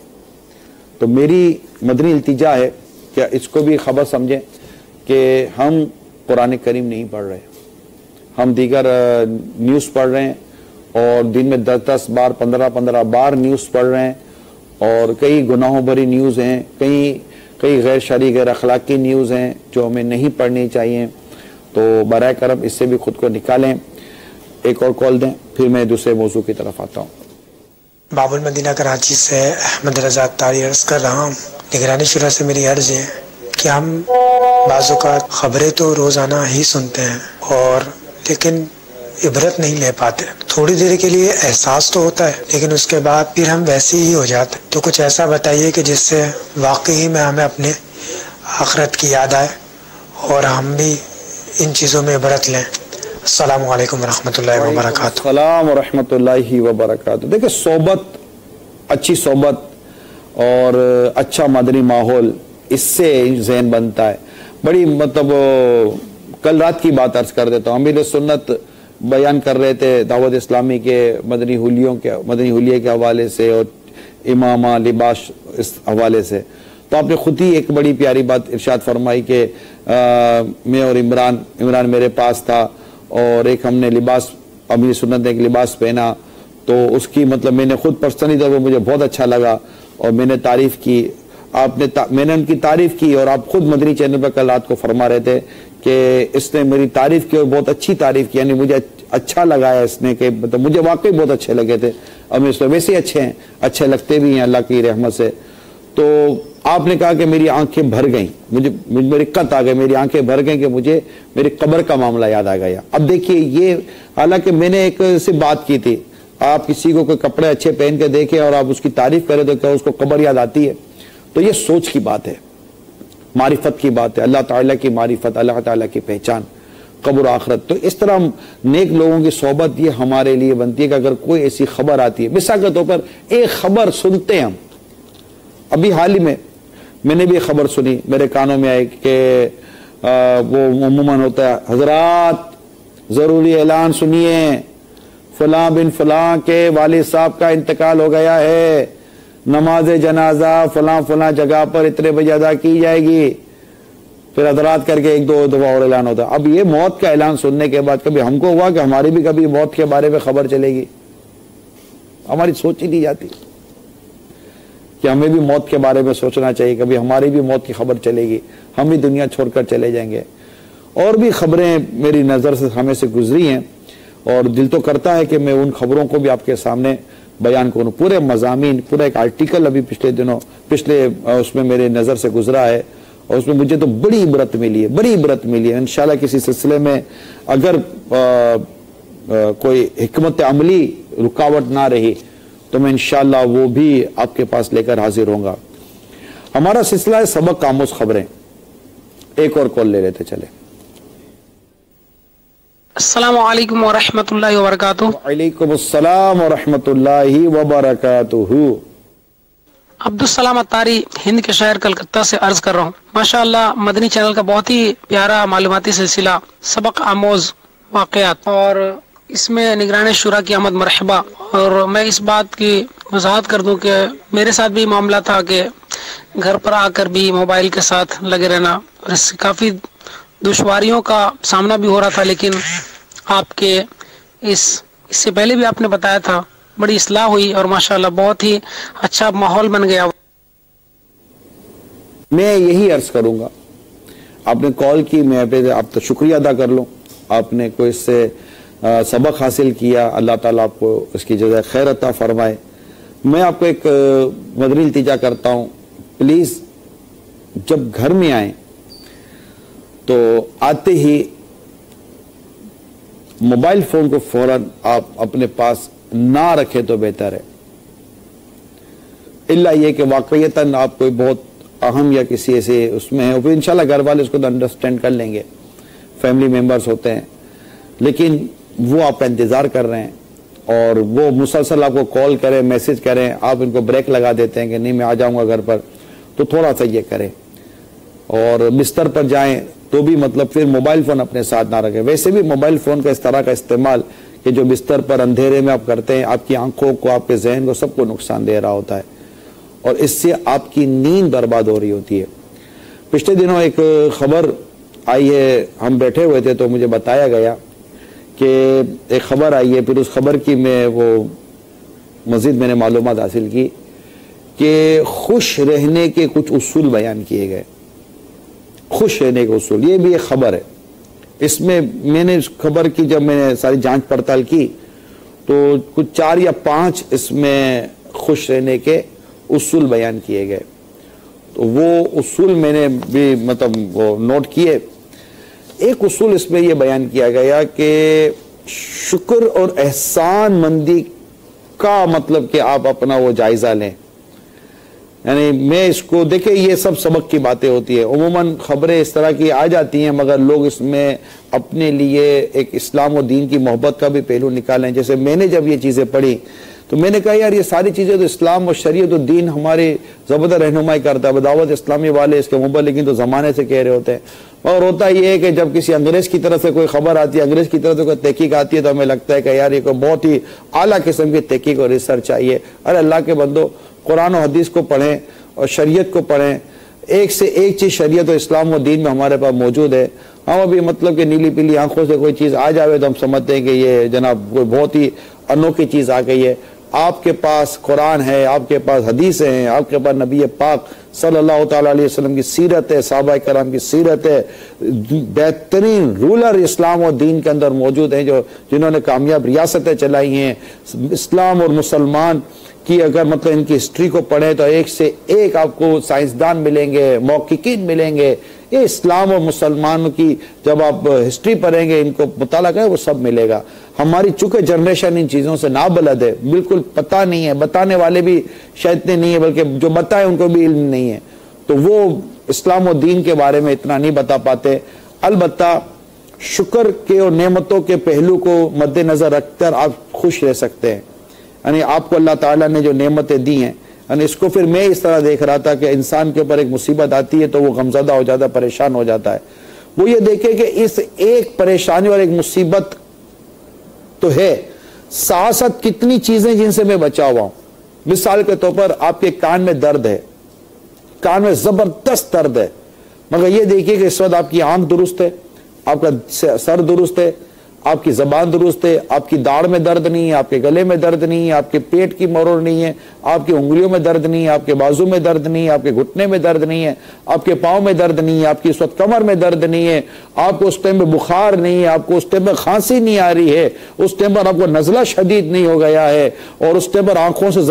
तो मेरी मदनी इल्तिजा है कि इसको भी खबर समझें कि हम कुरान करीम नहीं पढ़ रहे, हम दीगर न्यूज़ पढ़ रहे हैं और दिन में 10-10 बार, 15-15 बार न्यूज़ पढ़ रहे हैं, और कई गुनाहों भरी न्यूज़ हैं, कई गैर शरई, गैर अखलाकी न्यूज़ हैं जो हमें नहीं पढ़नी चाहिए। तो बराए करम इससे भी खुद को निकालें। एक और कॉल दें, फिर मैं दूसरे मौजू की तरफ आता हूँ। बाबुल मदीना कराची से अहमद रज़ा तारी अर्ज़ कर रहा हूँ। निगरानी शुरा से मेरी अर्ज़ है कि हम बाज़ औक़ात ख़बरें तो रोज़ाना ही सुनते हैं और लेकिन इबरत नहीं ले पाते। थोड़ी देर के लिए एहसास तो होता है, लेकिन उसके बाद फिर हम वैसे ही हो जाते। तो कुछ ऐसा बताइए कि जिससे वाकई में हमें अपने आखिरत की याद आए और हम भी इन चीज़ों में इबरत लें। अस्सलामु अलैकुम वरहमतुल्लाहि वबरकातुहू। अस्सलाम वरहमतुल्लाहि वबरकातुहू। देखिए सोबत, अच्छी सोबत और अच्छा मदनी माहौल, इससे जहन बनता है। बड़ी मतलब कल रात की बात अर्ज कर देता हूँ, अमीर सुन्नत बयान कर रहे थे दावत इस्लामी के मदनी हुलिये के हवाले से और इमामा लिबास इस हवाले से। तो आपने खुद ही एक बड़ी प्यारी बात इरशाद फरमाई कि मैं और इमरान मेरे पास था और एक हमने लिबास, अमीर सुन्नत ने एक लिबास पहना, तो उसकी मतलब मैंने खुद पर्सनली तो वो मुझे बहुत अच्छा लगा और मैंने तारीफ़ की। मैंने उनकी तारीफ की और आप खुद मदनी चैनल पर कल रात को फरमा रहे थे कि इसने मेरी तारीफ की और बहुत अच्छी तारीफ की, यानी मुझे अच्छा लगा है इसने, कि मतलब मुझे वाकई बहुत अच्छे लगे थे। अब इसमें वैसे ही अच्छे हैं, अच्छे लगते भी हैं अल्लाह की रहमत से। तो आपने कहा कि मेरी आंखें भर गई, मुझे मेरी कत आ गई, मेरी आंखें भर गई कि मुझे मेरी कब्र का मामला याद आ गया। अब देखिए ये, हालांकि मैंने एक से बात की थी, आप किसी को कोई कपड़े अच्छे पहन के देखें और आप उसकी तारीफ करें तो क्या उसको कब्र याद आती है? तो ये सोच की बात है, मारिफत की बात है, अल्लाह ताला की मारिफत, अल्लाह ताला की पहचान, कब्र आखरत। तो इस तरह नेक लोगों की सोहबत ये हमारे लिए बनती है कि अगर कोई ऐसी खबर आती है, मिसाल के तौर पर एक खबर सुनते हैं हम, अभी हाल ही में मैंने भी खबर सुनी, मेरे कानों में आई कि वो अमूमन होता है, हजरात जरूरी ऐलान सुनिए, फलां बिन फलां के वालिद साहब का इंतकाल हो गया है, नमाज जनाजा फलां फलां जगह पर इतने बजे अदा की जाएगी, फिर हजरात करके एक दो दफा और ऐलान होता है। अब ये मौत का ऐलान सुनने के बाद कभी हमको हुआ कि हमारी भी कभी मौत के बारे में खबर चलेगी? हमारी सोच ही नहीं जाती कि हमें भी मौत के बारे में सोचना चाहिए, कभी हमारी भी मौत की खबर चलेगी, हम भी दुनिया छोड़कर चले जाएंगे। और भी खबरें मेरी नज़र से हमें से गुजरी हैं और दिल तो करता है कि मैं उन खबरों को भी आपके सामने बयान करूं। पूरे मज़ामीन, पूरा एक आर्टिकल अभी पिछले उसमें मेरे नज़र से गुजरा है और उसमें मुझे तो बड़ी इबरत मिली है, बड़ी इबरत मिली है। इंशाल्लाह किसी सिलसिले में अगर कोई हिकमत अमली रुकावट ना रही तो मैं इंशाल्लाह वो भी आपके पास लेकर हाजिर होऊंगा। हमारा सिलसिला है सबक आमोज़ खबरें। एक और कॉल ले लेते चले। अस्सलामु अलैकुम व रहमतुल्लाहि व बरकातुहू। वालेकुम अस्सलाम व रहमतुल्लाहि व बरकातुहू। अब्दुल सलाम अत्तारी हिंद के शहर कलकत्ता से अर्ज कर रहा हूँ। माशाअल्लाह मदनी चैनल का बहुत ही प्यारा मालूमाती सिलसिला सबक आमोज़ वाक़यात, और इसमें निगरानी शुरा की आमद मरहबा। और मैं इस बात की वजाहत कर दूं कि मेरे साथ भी मामला था कि घर पर आकर भी मोबाइल के साथ लगे रहना, और इससे काफ़ी दुश्वारियों का सामना भी हो रहा था। लेकिन आपके इससे पहले भी आपने बताया था, बड़ी इस्लाह हुई और माशाअल्लाह बहुत ही अच्छा माहौल बन गया। मैं यही अर्ज करूंगा, आपने कॉल की, मैं आप तो शुक्रिया अदा कर लूं, आपने कोई इससे सबक हासिल किया, अल्लाह ताला आपको इसकी जज़ा खैर अता फरमाए। मैं आपको एक मदनी इल्तिजा करता हूं, प्लीज जब घर में आए तो आते ही मोबाइल फोन को फौरन आप अपने पास ना रखें तो बेहतर है, इल्ला ये कि वाकईतन आप कोई बहुत अहम या किसी ऐसे उसमें है, फिर इंशाल्लाह घर वाले उसको अंडरस्टैंड कर लेंगे, फैमिली मेंबर्स होते हैं, लेकिन वो आपका इंतजार कर रहे हैं और वो मुसलसल आपको कॉल करें, मैसेज करें, आप इनको ब्रेक लगा देते हैं कि नहीं मैं आ जाऊंगा घर पर, तो थोड़ा सा ये करें। और बिस्तर पर जाएं तो भी मतलब फिर मोबाइल फोन अपने साथ ना रखें। वैसे भी मोबाइल फोन का इस तरह का इस्तेमाल कि जो बिस्तर पर अंधेरे में आप करते हैं, आपकी आंखों को, आपके जहन को, सबको नुकसान दे रहा होता है और इससे आपकी नींद बर्बाद हो रही होती है। पिछले दिनों एक खबर आई है, हम बैठे हुए थे तो मुझे बताया गया कि एक खबर आई है, फिर उस खबर की मैं वो मजीद मैंने मालूमात हासिल की कि खुश रहने के कुछ उसूल बयान किए गए। खुश रहने के उसूल, ये भी एक खबर है। इसमें मैंने इस खबर की जब मैंने सारी जांच पड़ताल की तो कुछ 4 या 5 इसमें खुश रहने के उसूल बयान किए गए। तो वो उसूल मैंने भी मतलब वो नोट किए। एक उसूल इसमें यह बयान किया गया कि शुक्र और एहसान मंदी का मतलब कि आप अपना वो जायजा लें। यानी मैं इसको देखिए, ये सब सबक की बातें होती है, उमूमन खबरें इस तरह की आ जाती हैं, मगर लोग इसमें अपने लिए एक इस्लाम और दीन की मोहब्बत का भी पहलू निकालें। जैसे मैंने जब ये चीज़ें पढ़ी तो मैंने कहा यार ये सारी चीज़ें तो इस्लाम और शरीयत और दीन हमारे ज़बरदस्त रहनुमाई करता है, दावत इस्लामी वाले इसके मुबल्लिगीन तो ज़माने से कह रहे होते हैं। और होता यह है कि जब किसी अंग्रेज़ की तरफ से कोई खबर आती है, अंग्रेज़ की तरफ से कोई तहकीक आती है तो हमें लगता है कि यार ये कोई बहुत ही आला किस्म की तहकीक और रिसर्च चाहिए। अरे अल्लाह के बंदो, कुरान और हदीस को पढ़ें और शरीयत को पढ़ें, एक से एक चीज़ शरीयत और इस्लाम और दीन में हमारे पास मौजूद है। हम अभी मतलब कि नीली पीली आंखों से कोई चीज़ आ जाए तो हम समझते हैं कि ये जनाब कोई बहुत ही अनोखी चीज़ आ गई है। आपके पास कुरान है, आपके पास हदीसें हैं, आपके पास नबी पाक सल्लल्लाहु ताला अलैहि वसल्लम की सीरत है, सहाबा कराम की सीरत है, बेहतरीन रूलर इस्लाम और दीन के अंदर मौजूद हैं, जो जिन्होंने कामयाब रियासतें चलाई हैं। इस्लाम और मुसलमान की अगर मतलब इनकी हिस्ट्री को पढ़ें तो एक से एक आपको साइंसदान मिलेंगे, मौकिकीन मिलेंगे। ये इस्लाम और मुसलमान की जब आप हिस्ट्री पढ़ेंगे, इनको मुताला करें, वो सब मिलेगा। हमारी चूंकि जनरेशन इन चीज़ों से नाबलद है, बिल्कुल पता नहीं है, बताने वाले भी शायद नहीं है, बल्कि जो बताए उनको भी इल्म नहीं है, तो वो इस्लाम और दीन के बारे में इतना नहीं बता पाते। अलबत्ता शुक्र के और नेमतों के पहलू को मद्देनजर रखकर आप खुश रह सकते हैं। यानी आपको अल्लाह ताला ने जो नेमतें दी हैं, यानी इसको फिर मैं इस तरह देख रहा था कि इंसान के ऊपर एक मुसीबत आती है तो वो गमज़दा हो जाता है, परेशान हो जाता है। वो ये देखे कि इस एक परेशानी और एक मुसीबत तो है, साथ साथ कितनी चीजें जिनसे मैं बचा हुआ हूं। मिसाल के तौर पर आपके कान में दर्द है, कान में जबरदस्त दर्द है, मगर ये देखिए कि इस वक्त आपकी आंख दुरुस्त है, आपका सर दुरुस्त है, आपकी जबान दुरुस्त है, आपकी दाढ़ में दर्द नहीं है, आपके गले में दर्द नहीं है, आपके पेट की मरोड़ नहीं है, आपकी उंगलियों में दर्द नहीं है, आपके बाजू में दर्द नहीं है, आपके घुटने में दर्द नहीं है, आपके पाँव में दर्द नहीं है, आपकी इस वक्त कमर में दर्द नहीं है, आपको उस टाइम में बुखार नहीं है, आपको उस टाइम में खांसी नहीं आ रही है, उस टाइम पर आपको नजला शदीद नहीं हो गया है, और उस टाइम पर आंखों से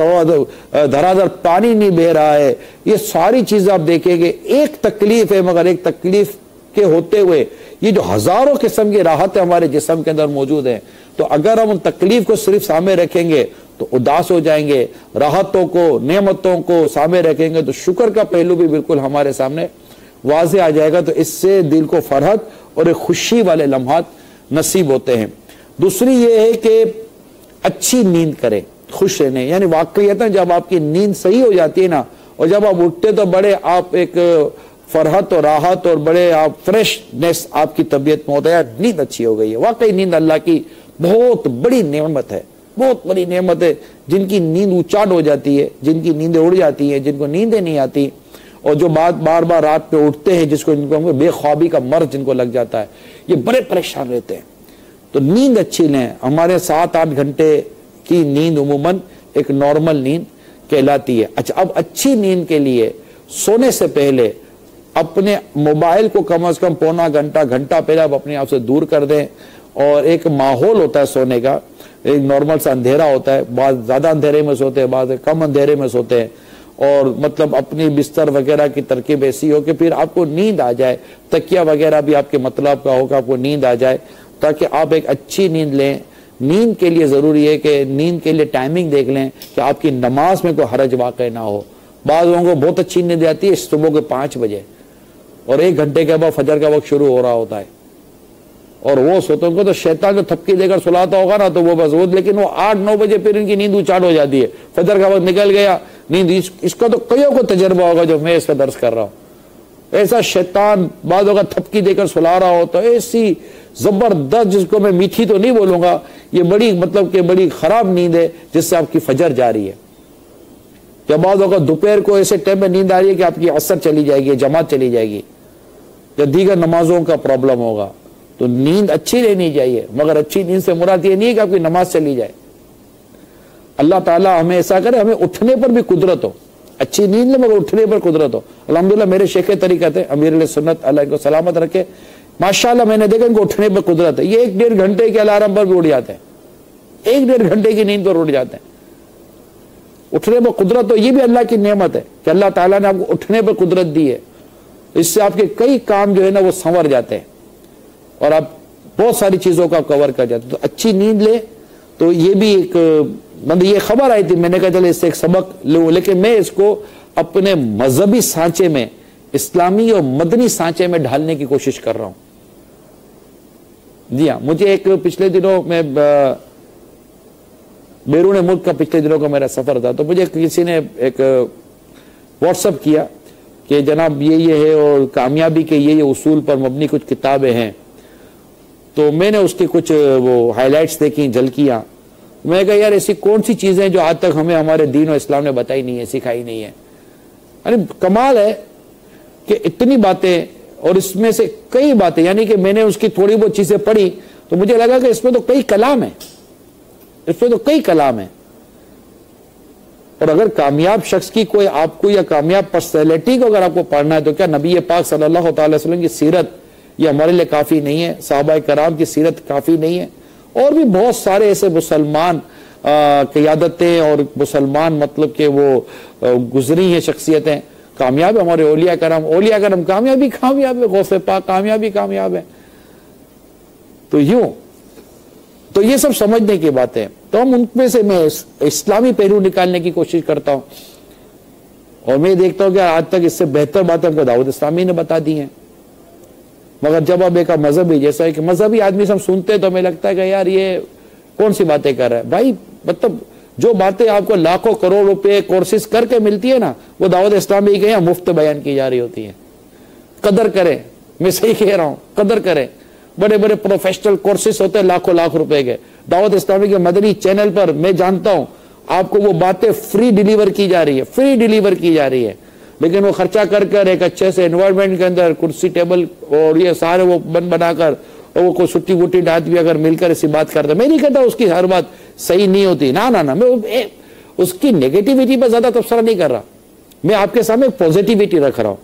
धराधर पानी नहीं बह रहा है। ये सारी चीजें आप देखेंगे, एक तकलीफ है, मगर एक तकलीफ के होते हुए ये जो हजारों किस्म की राहतें हमारे जिस्म के अंदर मौजूद हैं, तो अगर हम उन तकलीफ को सिर्फ सामने रखेंगे तो उदास हो जाएंगे, राहतों को, नेमतों को सामने रखेंगे तो शुक्र का पहलू भी बिल्कुल हमारे सामने वाज़े आ जाएगा। तो इससे दिल को फरहत और एक खुशी वाले लम्हात नसीब होते हैं। दूसरी ये है कि अच्छी नींद करें, खुश रहने, यानी वाकईतन जब आपकी नींद सही हो जाती है ना, और जब आप उठते तो बड़े आप एक फरहत और राहत और बड़े आप फ्रेशनेस आपकी तबीयत में होता है, यार नींद अच्छी हो गई है। वाकई नींद अल्लाह की बहुत बड़ी नेमत है, बहुत बड़ी नेमत है। जिनकी नींद उचाट हो जाती है, जिनकी नींदें उड़ जाती हैं, जिनको नींदें नहीं आती, और जो बार बार रात पे उठते हैं, जिनको बेख्वाबी का मर्ज जिनको लग जाता है, ये बड़े परेशान रहते हैं। तो नींद अच्छी लें। हमारे 7-8 घंटे की नींद उमूमन एक नॉर्मल नींद कहलाती है। अच्छा, अब अच्छी नींद के लिए सोने से पहले अपने मोबाइल को कम से कम पौना घंटा पहले आप अपने आप से दूर कर दें, और एक माहौल होता है सोने का, एक नॉर्मल सा अंधेरा होता है, बाद ज्यादा अंधेरे में सोते हैं, बाद कम अंधेरे में सोते हैं, और मतलब अपनी बिस्तर वगैरह की तरकीब ऐसी हो कि फिर आपको नींद आ जाए, तकिया वगैरह भी आपके मतलब का होगा, आपको नींद आ जाए, ताकि आप एक अच्छी नींद लें। नींद के लिए जरूरी है कि नींद के लिए टाइमिंग देख लें कि आपकी नमाज में कोई हरज वाक़ ना हो। बाद लोगों को बहुत अच्छी नींद आती है सुबह के 5 बजे, और 1 घंटे के बाद फजर का वक्त शुरू हो रहा होता है, और वो सोते को तो शैतान जो थपकी देकर सुलाता होगा ना, तो वो बस वो, लेकिन वो 8-9 बजे फिर इनकी नींद उचाट हो जाती है, फजर का वक्त निकल गया, नींद इसका तो कईयों को तजर्बा होगा जो मैं इसका दर्स कर रहा हूँ। ऐसा शैतान बाद होगा थपकी देकर सुला रहा हो, तो ऐसी जबरदस्त, जिसको मैं मीठी तो नहीं बोलूंगा, ये बड़ी मतलब कि बड़ी खराब नींद है जिससे आपकी फजर जा रही है। जब बाद होगा दोपहर को ऐसे टाइम में नींद आ रही है कि आपकी असर चली जाएगी, जमात चली जाएगी, या दीगर नमाजों का प्रॉब्लम होगा। तो नींद अच्छी रहनी चाहिए, मगर अच्छी नींद से मुराद ये नहीं है कि आपकी नमाज चली जाए। अल्लाह ताला हमें ऐसा करे, हमें उठने पर भी कुदरत हो, अच्छी नींद ले मगर उठने पर कुदरत हो। अल्हम्दुलिल्लाह मेरे शेख तरीक़त है अमीर सुन्नत, अल्लाह इनको सलामत रखे, माशाल्लाह मैंने देखा इनको उठने पर कुदरत है। ये 1-1.5 घंटे के अलार्म पर भी उठ जाते हैं, 1-1.5 घंटे की नींद पर उठ जाते हैं। उठने पर कुदरत, तो ये भी अल्लाह की नेमत है कि अल्लाह ताला ने आपको उठने पर कुदरत दी है। इससे आपके कई काम जो है ना वो संवर जाते हैं, और आप बहुत सारी चीजों का कवर कर जाते हैं। तो अच्छी नींद ले, तो ये भी एक मतलब ये खबर आई थी, मैंने कहा चलो इससे एक सबक लूं, लेकिन मैं इसको अपने मजहबी सांचे में, इस्लामी और मदनी सांचे में ढालने की कोशिश कर रहा हूं। जी हाँ, मुझे एक पिछले दिनों में बैरून मुल्क का पिछले दिनों का मेरा सफर था, तो मुझे किसी ने एक व्हाट्सअप किया कि जनाब ये है, और कामयाबी के ये उसूल पर मबनी कुछ किताबें हैं। तो मैंने उसकी कुछ वो हाइलाइट्स देखी, झलकियां। मैं कहा यार ऐसी कौन सी चीजें जो आज तक हमें हमारे दीन और इस्लाम ने बताई नहीं है, सिखाई नहीं है। अरे कमाल है कि इतनी बातें, और इसमें से कई बातें, यानी कि मैंने उसकी थोड़ी बहुत चीजें पढ़ी तो मुझे लगा कि इसमें तो कई कलाम है, इसमें तो कई कलाम है। और अगर कामयाब शख्स की कोई आपको या कामयाब पर्सनैलिटी को अगर आपको पढ़ना है तो क्या नबी पाक सल्लल्लाहु अलैहि वसल्लम की सीरत ये हमारे लिए काफ़ी नहीं है, सहाबा कराम की सीरत काफ़ी नहीं है? और भी बहुत सारे ऐसे मुसलमान क़ियादतें और मुसलमान मतलब कि वो गुजरी हैं शख्सियतें, कामयाब है। हमारे औलिया करम कामयाब है, गौसे पाक कामयाब है। तो यूं तो ये सब समझने की बातें, तो हम उनमें से मैं इस्लामी पहलू निकालने की कोशिश करता हूं और मैं देखता हूं कि आज तक इससे बेहतर बातें हमको दाऊद इस्लामी ने बता दी हैं। मगर जब अब एक मजहबी, जैसा है कि मजहबी आदमी से हम सुनते हैं तो हमें लगता है कि यार ये कौन सी बातें कर रहा है भाई। मतलब जो बातें आपको लाखों करोड़ रुपए कोर्सेज करके मिलती है ना, वो दाऊद इस्लामी के यहाँ मुफ्त बयान की जा रही होती है। कदर करें, मैं सही कह रहा हूं, कदर करें। बड़े बड़े प्रोफेशनल कोर्सेज होते हैं लाखों लाख रुपए के, दाऊद इस्लामी के मदनी चैनल पर मैं जानता हूं आपको वो बातें फ्री डिलीवर की जा रही है, लेकिन वो खर्चा कर एक अच्छे से एनवायरमेंट के अंदर कुर्सी टेबल और ये सारे वो बनाकर और वो कोई सुट्टी वुट्टी डांत भी अगर मिलकर ऐसी बात करता, मैं नहीं कहता उसकी हर बात सही नहीं होती, ना, मैं उसकी नेगेटिविटी पर ज्यादा तबसरा नहीं कर रहा। मैं आपके सामने पॉजिटिविटी रख रहा हूं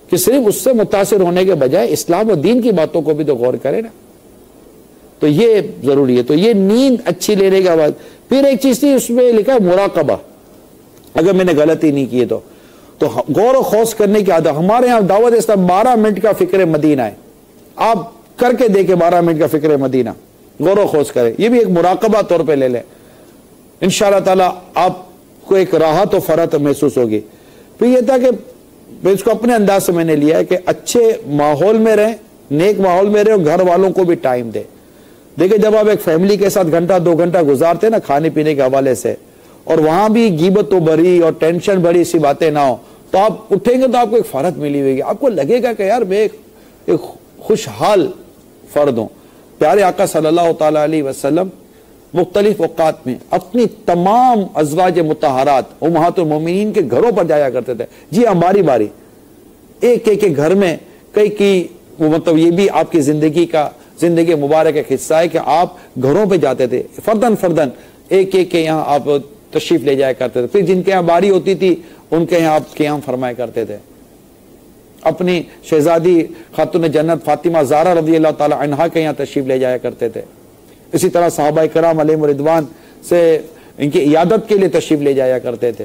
कि सिर्फ उससे मुतासिर होने के बजाय इस्लाम और दीन की बातों को भी तो गौर करें ना। तो ये जरूरी है। तो ये नींद अच्छी लेने के बाद फिर एक चीज थी, उसमें लिखा है मुराकबा, अगर मैंने गलती नहीं की तो गौर और खौस करने की आदत। हमारे यहाँ दावत इस्लाम 12 मिनट का फिक्र मदीना है, आप करके देखे 12 मिनट का फिक्र मदीना, गौर और खौस करें, ये भी एक मुराकबा तौर पे ले लें, इंशाअल्लाह ताला आपको एक राहत और फरहत महसूस होगी। फिर यह था कि इसको अपने अंदाज से मैंने लिया है कि अच्छे माहौल में रहें, नेक माहौल में रहें और घर वालों को भी टाइम दें। देखिए जब आप एक फैमिली के साथ घंटा 2 घंटा गुजारते ना खाने पीने के हवाले से, और वहां भी गीबत भरी और टेंशन भरी सी बातें ना हो, तो आप उठेंगे तो आपको एक फरहत मिली हुई, आपको लगेगा कि यार मैं एक खुशहाल फर्द हूं। प्यारे आका सल्लल्लाहु ताला अलैहि वसल्लम मुख्तलिफ औकात में अपनी तमाम अज़वाज मुतहरात उम्महातुल मोमिनीन के घरों पर जाया करते थे। जी हाँ, बारी बारी एक एक घर में कई की वो, मतलब ये भी आपकी जिंदगी मुबारक एक हिस्सा है कि आप घरों पे जाते थे, फर्दन एक के यहाँ आप तशरीफ ले जाया करते थे। फिर जिनके यहाँ बारी होती थी उनके यहाँ आप क़याम फरमाया करते थे। अपनी शहजादी खातून जन्नत फातिमा ज़हरा रज़ियल्लाहु ताला अन्हा के यहाँ तशरीफ ले जाया करते थे। इसी तरह सहाबा किराम अलैहिम रिदवान से इनकी इयादत के लिए तशरीफ ले जाया करते थे।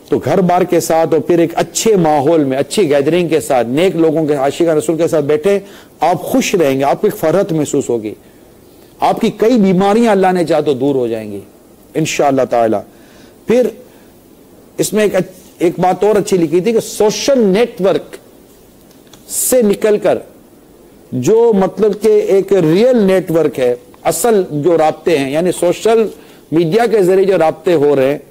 तो घर बार के साथ और फिर एक अच्छे माहौल में अच्छी गैदरिंग के साथ नेक लोगों के आशिका रसूल के साथ बैठे, आप खुश रहेंगे, आपको एक फरहत महसूस होगी, आपकी कई बीमारियां अल्लाह ने चाहे तो दूर हो जाएंगी इंशाअल्लाह ताला। फिर इसमें एक बात और अच्छी लिखी थी कि सोशल नेटवर्क से निकलकर जो मतलब कि एक रियल नेटवर्क है, असल जो राब्ते हैं, यानी सोशल मीडिया के जरिए जो राब्ते हो रहे हैं,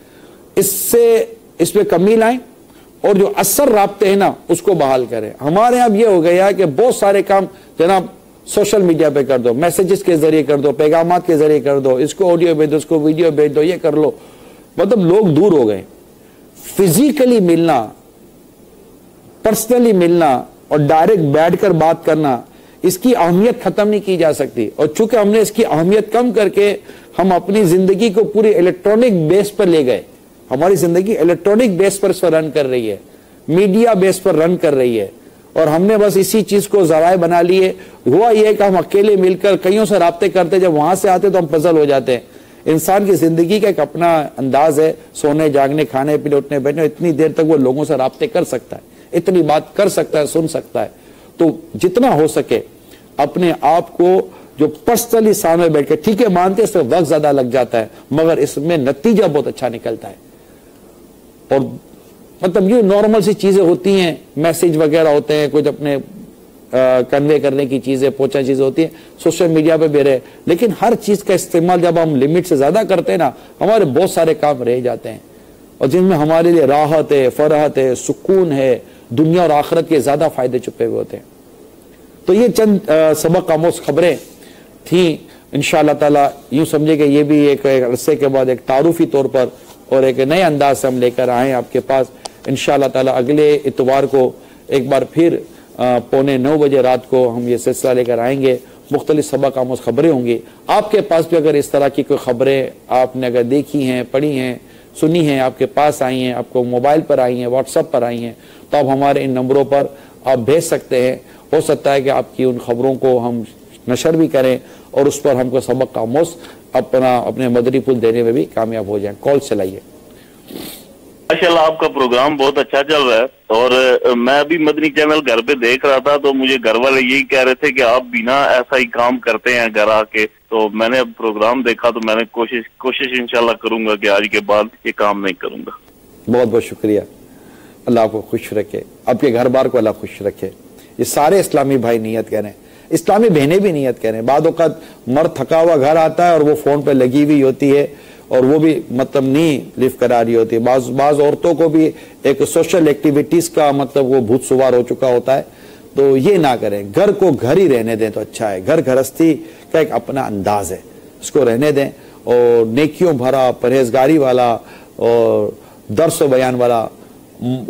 इसमें कमी लाएं और जो असल राब्ते हैं ना उसको बहाल करें। हमारे यहाँ ये हो गया है कि बहुत सारे काम जनाब सोशल मीडिया पे कर दो, मैसेजेस के जरिए कर दो, पैगामात के जरिए कर दो, इसको ऑडियो भेज दो, इसको वीडियो भेज दो, ये कर लो। मतलब लोग दूर हो गए। फिजिकली मिलना, पर्सनली मिलना और डायरेक्ट बैठकर बात करना, इसकी अहमियत खत्म नहीं की जा सकती। और चूंकि हमने इसकी अहमियत कम करके हम अपनी जिंदगी को पूरी इलेक्ट्रॉनिक बेस पर ले गए, हमारी जिंदगी इलेक्ट्रॉनिक बेस पर रन कर रही है, मीडिया बेस पर रन कर रही है, और हमने बस इसी चीज को जराए बना लिए। हुआ यह कि हम अकेले मिलकर कईयों से राब्ते करते, जब वहां से आते तो हम पजल हो जाते हैं। इंसान की जिंदगी का एक अपना अंदाज है, सोने जागने खाने पीने उठने बैठने, इतनी देर तक वो लोगों से राब्ते कर सकता है, इतनी बात कर सकता है, सुन सकता है। तो जितना हो सके अपने आप को जो पर्सनली सामने बैठ के, ठीक है मानते इसमें वक्त ज्यादा लग जाता है मगर इसमें नतीजा बहुत अच्छा निकलता है। और मतलब ये नॉर्मल सी चीजें होती हैं, मैसेज वगैरह होते हैं, कुछ अपने कन्वे करने की चीजें, पहुंचा चीजें होती हैं, सोशल मीडिया पे भी रहे, लेकिन हर चीज का इस्तेमाल जब हम लिमिट से ज्यादा करते हैं ना, हमारे बहुत सारे काम रह जाते हैं और जिनमें हमारे लिए राहत है, फरहत है, सुकून है, दुनिया और आखिरत के ज्यादा फायदे छुपे हुए होते हैं। तो ये चंद सबक आमोज खबरें थी। इंशाअल्लाह ताला यूं समझे कि ये भी एक अरसे के बाद एक तारुफी तौर पर और एक नए अंदाज से हम लेकर आए आपके पास। इंशाअल्लाह ताला अगले इतवार को एक बार फिर 8:45 बजे रात को हम ये सिलसिला लेकर आएंगे। मुख्तलिफ सबक आमोज़ खबरें होंगी। आपके पास भी अगर इस तरह की कोई खबरें आपने अगर देखी हैं, पढ़ी हैं, सुनी हैं, आपके पास आई हैं, आपको मोबाइल पर आई हैं, व्हाट्सएप पर आई हैं, तो आप हमारे इन नंबरों पर आप भेज सकते हैं। हो सकता है कि आपकी उन खबरों को हम नशर भी करें और उस पर हमको सबक आमोज़ अपने मदरी पुल देने में भी कामयाब हो जाए। कॉल चलाइए। माशाल्लाह आपका प्रोग्राम बहुत अच्छा चल रहा है और मैं अभी मदनी चैनल घर पे देख रहा था तो मुझे घर वाले यही कह रहे थे कि आप बिना ऐसा ही काम करते हैं घर आके, तो मैंने अब प्रोग्राम देखा तो मैंने कोशिश इंशाल्लाह करूंगा कि आज के बाद ये काम नहीं करूंगा। बहुत बहुत शुक्रिया। अल्लाह आपको खुश रखे, आपके घर बार को अल्लाह खुश रखे। ये सारे इस्लामी भाई नियत कह रहे हैं, इस्लामी बहनें भी नियत कह रहे हैं। बाद औक़ात मर्द थका हुआ घर आता है और वो फोन पे लगी हुई होती है और वो भी मतलब नहीं लिफ्ट करा रही होती है। बाज औरतों को भी एक सोशल एक्टिविटीज का मतलब वो भूत सवार हो चुका होता है। तो ये ना करें, घर को घर ही रहने दें तो अच्छा है। घर गृहस्थी का एक अपना अंदाज है, उसको रहने दें और नेकियों भरा, परहेजगारी वाला और दर्स बयान वाला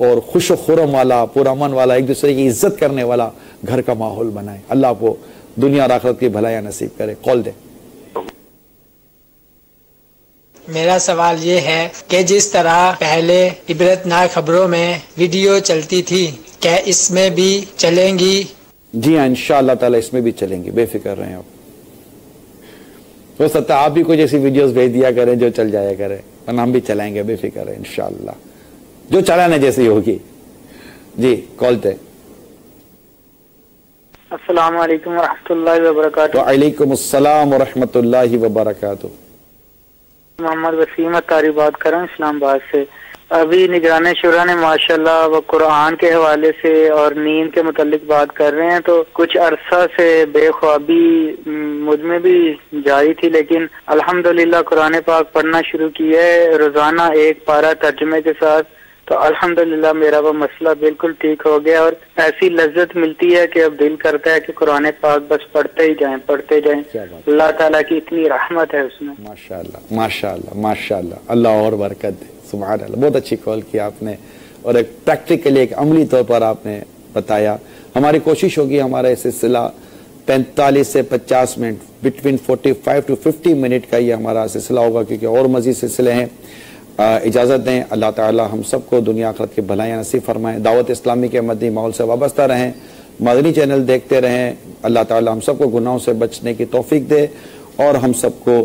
और खुश खुरम वाला, पुरअमन वाला, एक दूसरे की इज्जत करने वाला घर का माहौल बनाए। अल्लाह को दुनिया और आखिरत की भलाइयां नसीब करे। कॉल दे। मेरा सवाल ये है कि जिस तरह पहले इबरतनाक खबरों में वीडियो चलती थी, क्या इसमें भी चलेंगी? जी हाँ, इंशाअल्लाह ताला इसमें भी चलेंगी, बेफिक्र रहें आप। हो सकता है आप भी कुछ ऐसी वीडियोस भेज दिया करें जो चल जाया करें, और हम भी चलाएंगे, बेफिक्र रहें इंशाअल्लाह, जो चलाने जैसी होगी। जी कॉल पे। अस्सलाम वालेकुम रहमतुल्लाहि व बरकातुहू। वालेकुम अस्सलाम व रहमतुल्लाहि व बरकातुहू। मोहम्मद वसीम अत्तारी बात कर रहा हूँ इस्लामाबाद से। अभी निगरान शुरा ने माशाल्लाह वो कुरान के हवाले से और नींद के मुतालिक बात कर रहे हैं, तो कुछ अरसा से बेख्वाबी मुझ में भी जारी थी, लेकिन अल्हम्दुलिल्लाह कुरान पाक पढ़ना शुरू किया है रोजाना एक पारा तर्जुमे के साथ, तो अल्हम्दुलिल्लाह मेरा वो मसला बिल्कुल ठीक हो गया और ऐसी लज्जत मिलती है कि अब दिल करता है कि कुरान पाक बस पढ़ते ही जाएं, पढ़ते जाएं। अल्लाह ताला की इतनी रहमत है उसमें। माशाअल्लाह माशाअल्लाह माशाअल्लाह, अल्लाह और बरकत दे। सुभान अल्लाह, बहुत अच्छी कॉल की आपने और एक प्रैक्टिकली एक अमली तौर पर आपने बताया। हमारी कोशिश होगी हमारा ये सिलसिला 45 से 50 मिनट, बिटवीन 45 to 50 मिनट का ये हमारा सिलसिला होगा, क्योंकि और मजीद सिलसिले हैं। इजाज़त दें, अल्लाह ताला हम सबको दुनिया आखिरत की भलाइयाँ नसीब फरमाएं। दावत इस्लामी के मदनी माहौल से वाबस्ता रहें, मदनी चैनल देखते रहें। अल्लाह ताला हम सबको गुनाहों से बचने की तौफीक दे और हम सबको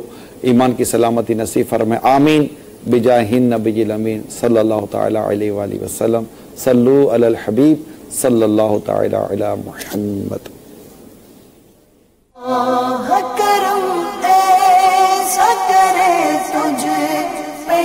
ईमान की सलामती नसीब फरमाए। आमीन बिजाहिन नबील अमीन सल्लल्लाहु तआला अलैहि वसल्लम। सल्लु अलल हबीब सल्लल्लाहु तआला अला मुहम्मद। करम ऐसा करे तुझे पे